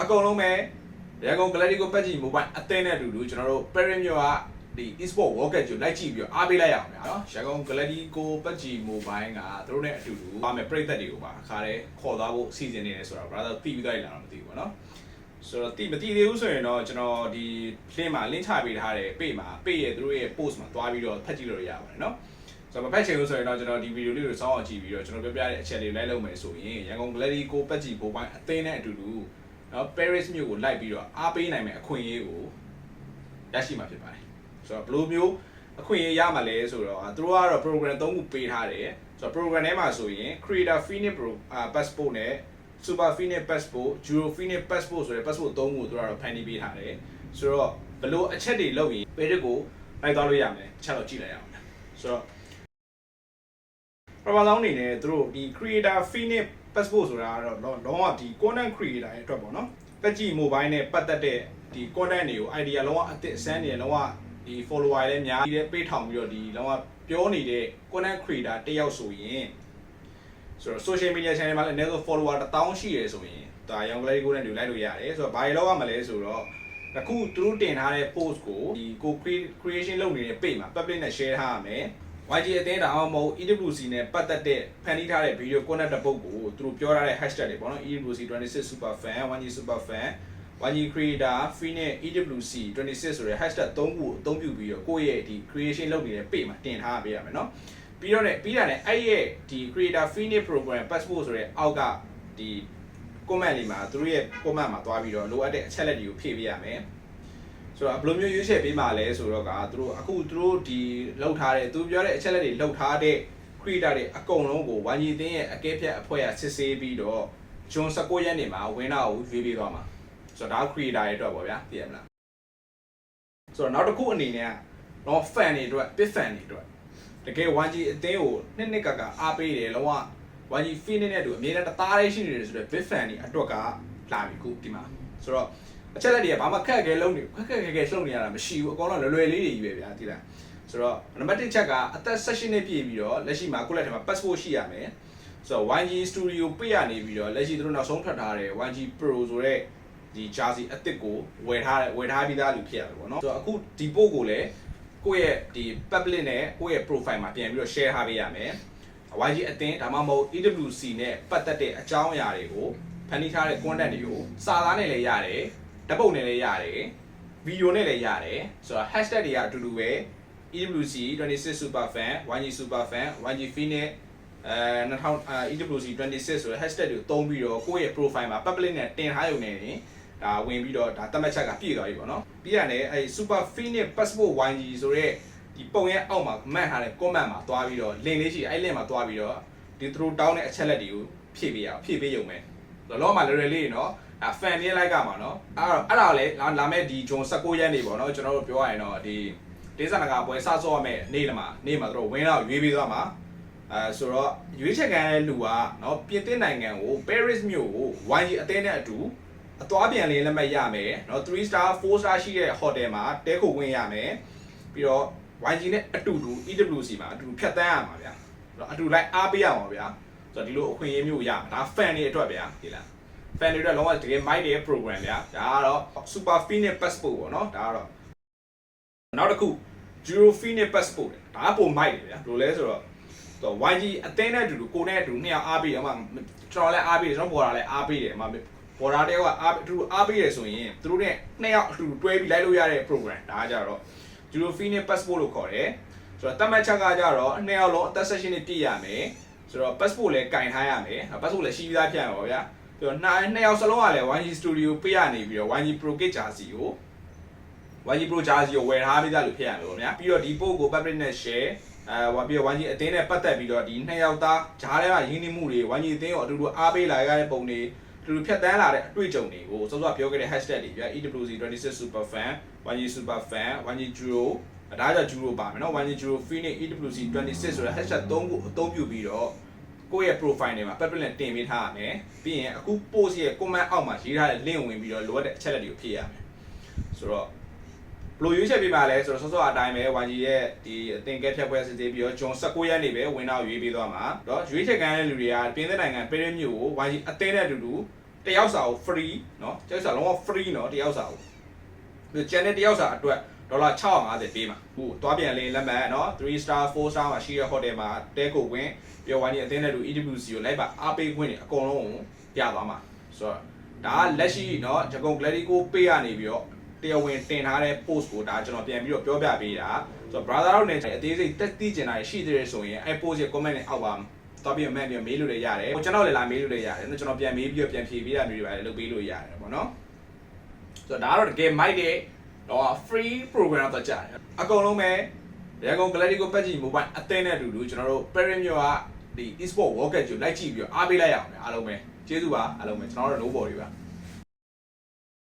အကုန်လုံးပဲရန်ကုန် Galactico PUBG Mobile အသင်းနဲ့အတူတူကျွန်တော်တို့ Parent မြို့ကဒီ e-sport World Cup ကိုလိုက်ကြည့်ပြီးတော့အားပေးလိုက်ရအောင်ဗျာနော်ရန်ကုန် Galactico PUBG Mobile ကသူတို့နဲ့အတူတူပါမယ်ပြည်သက်တွေကိုပါအခါတည်းခေါ်သွားဖို့အစီအစဉ်နေတယ်ဆိုတော့ brother သိပြီးသားလာတော့မသိဘူးပေါ့နော်ဆိုတော့မသိသေးဘူးဆိုရင်တော့ကျွန်တော်ဒီ link မှာ link ချပေးထားတယ်ပေ့မှာပေ့ရဲ့သူတို့ရဲ့ post မှာတွားပြီးတော့ဖတ်ကြည့်လို့ရပါတယ်နော်ဆိုတော့မဖတ်ချင်ဘူးဆိုရင်တော့ကျွန်တော်ဒီဗီဒီယိုလေးကိုစောင့်အောင်ကြည့်ပြီးတော့ကျွန်တော်ပြောပြတဲ့အချက်လေးလိုက်လုပ်မယ်ဆိုရင်ရန်ကုန် Galactico PUBG Mobile အသင်းနဲ့အတူတူနော် Paris မြို့ကိုလိုက်ပြီးတော့အားပေးနိုင်မယ်အခွင့်အရေးကိုရရှိမှာဖြစ်ပါတယ်ဆိုတော့ဘယ်လိုမျိုးအခွင့်အရေးရမှာလဲဆိုတော့သူတို့ကတော့ program 3ခုပေးထားတယ်ဆိုတော့ program ထဲမှာဆိုရင် Creator Phoenix Passport နဲ့ Super Phoenix Passport, Euro Phoenix Passport ဆိုတဲ့ passport 3ခုကိုသူတို့ကတော့ဖန်တီးပေးထားတယ်ဆိုတော့ဘယ်လိုအချက်တွေလုပ်ရင် page ကိုလိုက်သွားလို့ရမယ်အချက်တော့ကြည့်လိုက်ရအောင်ဆိုတော့ပထမဆုံးအနေနဲ့သူတို့ဒီ Creator Phoenix Passport ဆိုတာကတော့လုံးဝဒီ content creator ရဲ့အတွက်ပေါ့နော်PUBG Mobile နဲ့ပတ်သက်တဲ့ဒီ content တွေကို idea လုံးဝအသစ်အစမ်းနေလုံးဝဒီ follower လည်းများပြီးပေးထောင်ပြီးတော့ဒီလုံးဝပြောနေတဲ့ content creator တယောက်ဆိုရင်ဆိုတော့ social media channel မှာလည်းအနည်းဆုံး follower 1000ရှိရယ်ဆိုရင်ဒါရောင် Galactico နဲ့တူလိုက်လို့ရတယ်ဆိုတော့ဘာတွေလောက်ရမလဲဆိုတော့အခုသူတို့တင်ထားတဲ့ post ကိုဒီကို creation လုပ်နေတဲ့ page မှာ public နဲ့ share ထားရမယ်YG အသင်းဒါမှမဟုတ် EWC နဲ့ပတ်သက်တဲ့ဖန်တီးထားတဲ့ video content တစ်ပုဒ်ကိုသူတို့ပြောထားတဲ့ hashtag တွေပေါ့နော် EWC 26 super fan YG super fan YG creator Phoenix EWC 26ဆိုတဲ့ hashtag 3ခုကိုအသုံးပြုပြီးတော့ကိုယ့်ရဲ့ဒီ creation လုပ်နေတဲ့ page မှာတင်ထားပေးရမယ်နော်ပြီးတော့ပြီးတာနဲ့အဲ့ရဲ့ဒီ creator Phoenix program passport ဆိုတဲ့အောက်ကဒီ comment လေးမှာသူတို့ရဲ့ comment မှာသွားပြီးတော့လိုအပ်တဲ့အချက်လက်တွေကိုဖြည့်ပေးရမယ်ဆိုတော့ဘယ်လိုမျိုးရွေးချယ်ပေးမှာလဲဆိုတော့သူတို့ဒီလောက်ထားတဲ့သူပြောတဲ့အချက်လက်တွေလောက်ထားတဲ့ creator တွေအကုန်လုံးကို YG အသင်းရဲ့အကဲဖြတ်အဖွဲ့ကစစ်ဆေးပြီးတော့ဇွန်19ရက်နေ့မှာဝင်တော့ရွေးပေးသွားမှာဆိုတော့ဒါ creator တွေအတွက်ပေါ့ဗျာသိရမလားဆိုတော့နောက်တစ်ခုအနေနဲ့ကတော့ fan တွေအတွက် big fan တွေအတွက်တကယ် YG အသင်းကိုနှစ်ကအားပေးတယ်လုံးဝ YG Phoenix နဲ့တူအမြဲတမ်းတသားလေးရှိနေတယ်ဆိုတော့ big fan တွေအတွက်ကလာပြီခုဒီမှာဆိုတော့အချက်လက်တွေကဘာမှခက်ခဲလုံးနေခက်ခဲလှုပ်နေရတာမရှိဘူးအကောင်လုံးလွယ်လေးတွေကြီးပဲဗျာသိလားဆိုတော့နံပါတ်1ချက်ကအသက်16နှစ်ပြည့်ပြီးတော့လက်ရှိမှာကိုယ့်လက်ထဲမှာ passport ရှိရမယ်ဆိုတော့ YG Studio ပြရနေပြီးတော့လက်ရှိသူတို့နောက်ဆုံးထွက်ထားတဲ့ YG Pro ဆိုတဲ့ဒီ jersey အသစ်ကိုဝယ်ထားပြီးသားလူဖြစ်ရတယ်ပေါ့နော်ဆိုတော့အခုဒီ post ကိုလည်းကိုယ့်ရဲ့ဒီ public နဲ့ကိုယ့်ရဲ့ profile မှာပြန်ပြီးတော့ share ထားပေးရမယ် YG အသင်းဒါမှမဟုတ် EWC နဲ့ပတ်သက်တဲ့အကြောင်းအရာတွေကိုဖန်တီးထားတဲ့ content တွေကိုစာသားနဲ့လည်းရတယ်ဓာတ်ပုံနဲ့လည်းရတယ်ဗီဒီယိုနဲ့လည်းရတယ်ဆိုတော့ hashtag တွေကအတူတူပဲ EWC 26 super fan YG super fan YG Phoenix EWC 26ဆိုတဲ့ hashtag တွေကိုသုံးပြီးတော့ကိုယ့်ရဲ့ profile မှာ public နဲ့တင်ထားရုံနဲ့ဒါဝင်ပြီးတော့ဒါသတ်မှတ်ချက်ကပြည့်သွားပြီပေါ့နော်ပြီးရတယ်အဲ super Phoenix passport YG ဆိုတဲ့ဒီပုံရဲ့အောက်မှာမှတ်ထားတဲ့ comment မှာသွားပြီးတော့ link လေးရှိအဲ့ link မှာသွားပြီးတော့ဒီသူတို့တောင်းတဲ့အချက်လက်တွေကိုဖြည့်ပေးရအောင်ဖြည့်ပေးရုံပဲလောမှာလွယ်လေးနော်fan လေးလိုက်ကမှာနော်အဲ့ဒါလည်းလာမဲ့ဒီဂျွန်19ရက်နေ့ပေါ့နော်ကျွန်တော်တို့ပြောရရင်တော့ဒီဒေသနာကပွဲစစောရမဲ့နေ့မှာတို့ဝင်းတော့ရွေးပြီးသွားမှာဆိုတော့ရွေးချက်ခံတဲ့လူကနော်ပြင်သစ်နိုင်ငံကို Paris မြို့ကို YG အသင်းနဲ့အတူအသွားပြန်လေးလက်မှတ်ရမယ်နော်3 star 4 star ရှိတဲ့ hotel မှာတဲခိုဝင်ရမယ်ပြီးတော့ YG နဲ့အတူတူ EWC မှာအတူတူဖြတ်တန်းရမှာဗျာအတူလိုက်အားပေးရမှာဗျာဆိုတော့ဒီလိုအခွင့်အရေးမျိုးရမှာဒါ fan တွေအတွက်ဗျာဒီလား fan တွေအတွက်လုံးဝတကယ် mic တွေ program ဗျာဒါကတော့ Super Phoenix Passport ပေါ့နော်ဒါကတော့နောက်တစ်ခု Euro Phoenix Passport ဒါကပုံ mic တွေဗျာဘယ်လိုလဲဆိုတော့YG အသင်းနဲ့အတူတူကိုနဲ့အတူနှစ်ယောက်အားပေးတယ်အမှကျွန်တော်လည်းအားပေးတယ်ကျွန်တော်ဘော်ဒါလည်းအားပေးတယ်အမှဘော်ဒါတယောက်ကအားပေးတယ်ဆိုရင်သူတို့နဲ့နှစ်ယောက်အတူတွဲပြီးလိုက်လို့ရတဲ့ program ဒါကကြတော့ Euro Phoenix Passport လို့ခေါ်တယ်ဆိုတော့တတ်မှတ်ချက်ကကြတော့နှစ်ယောက်လုံးအသက်16နှစ်ပြည့်ရမယ်ဆိုတော့ passport လည်းကင်ထားရမယ် passport လည်းရှိပြီးသားဖြစ်ရမှာပါဗျာဆိုတော့နှစ်ယောက်စလုံးကလည်း YG Studio ပေးရနေပြီးတော့ YG Pro Kit Jersey ကို YG Pro Jersey ကိုဝယ်ထားပြီးသားလို့ဖြစ်ရမယ်ပေါ့ဗျာပြီးတော့ဒီ post ကို public နဲ့ shareပြီးတော့ YG အသင်းနဲ့ပတ်သက်ပြီးတော့ဒီနှစ်ယောက်သားဂျားထဲမှာရင်းနှီးမှုတွေ YG အသင်းကိုအတူတူအားပေးလာရတဲ့ပုံတွေအတူတူဖြတ်တန်းလာတဲ့အတွေ့အကြုံတွေကိုစောစောပြောခဲ့တဲ့ hashtag တွေဗျာ EWC 26 super fan YG super fan YG Euroဒါကြောင့် Euro ပါမယ်နော် YG Euro Phoenix EWC 26ဆိုတဲ့ hashtag 3ခုအသုံးပြုပြီးတော့ကိုယ့်ရဲ့ profile တွေမှာ public နဲ့တင်ပေးထားရမယ်ပြီးရင်အခု post ရဲ့ comment အောက်မှာရေးထားတဲ့ link ဝင်ပြီးတော့လိုအပ်တဲ့အချက်လက်တွေကိုဖြည့်ရမယ်ဆိုတော့ဘလို့ရွေးချက်ပေးပါလဲဆိုတော့စောစောအတိုင်းပဲ YG ရဲ့ဒီအသင်ကဲဖြတ်ပွဲစစ်သေးပြီးတော့ဂျွန်19ရက်နေ့ပဲဝင်တော့ရွေးပေးသွားမှာเนาะရွေးချက်ခံတဲ့လူတွေကပြင်သစ်နိုင်ငံပဲရစ်မြို့ကို YG အသင်းနဲ့အတူတူတ တယောက်စာကို free เนาะတယောက်စာလုံးဝ free เนาะတယောက်စာကိုဒီ channel တယောက်စာအတွက်ဒေါ်လာ650ပေးမှာဟိုသွားပြန်လင်းလက်မှတ်เนาะ3 star 4 star မှာရှိတဲ့ hotel မှာတဲကိုဝင်ပြောဝိုင်းနေအသင်းနဲ့တူ EWC ကိုလိုက်ပါအားပေးခွင့်တွေအကုန်လုံးကိုပြသွားမှာဆိုတော့ဒါကလက်ရှိเนาะဂျကုံ Gladico ပေးရနေပြီးတော့တရားဝင်တင်ထားတဲ့ post ကိုဒါကျွန်တော်ပြန်ပြီးတော့ပြောပြပေးတာဆိုတော့ brother တို့နဲ့အသေးစိတ်တက်သိကျင်တာရှိသေးတယ်ဆိုရင်အဲ post ရဲ့ comment နဲ့အောက်ပါတော့ပြီးမှန်ပြီးမေးလို့လည်းရတယ်ကျွန်တော်လည်းလာမေးလို့လည်းရတယ်ကျွန်တော်ပြန်မေးပြီးတော့ပြန်ဖြေပေးတာမျိုးတွေပါလည်းလုပ်ပေးလို့ရတယ်ပေါ့နော်ဆိုတော့ဒါကတော့တကယ် mic ရဲ့တော့ free program တော့ကြာတယ်အကုန်လုံးပဲရန်ကုန် Gladico PUBG Mobile အသင်းနဲ့အတူတူကျွန်တော်တို့ parent မျိုးကဒီ e-sport world cup ကိုလိုက်ကြည့်ပြီးတော့အားပေးလိုက်ရအောင်အားလုံးပဲကျေးဇူးပါအားလုံးပဲကျွန်တော်တို့ no body ပါ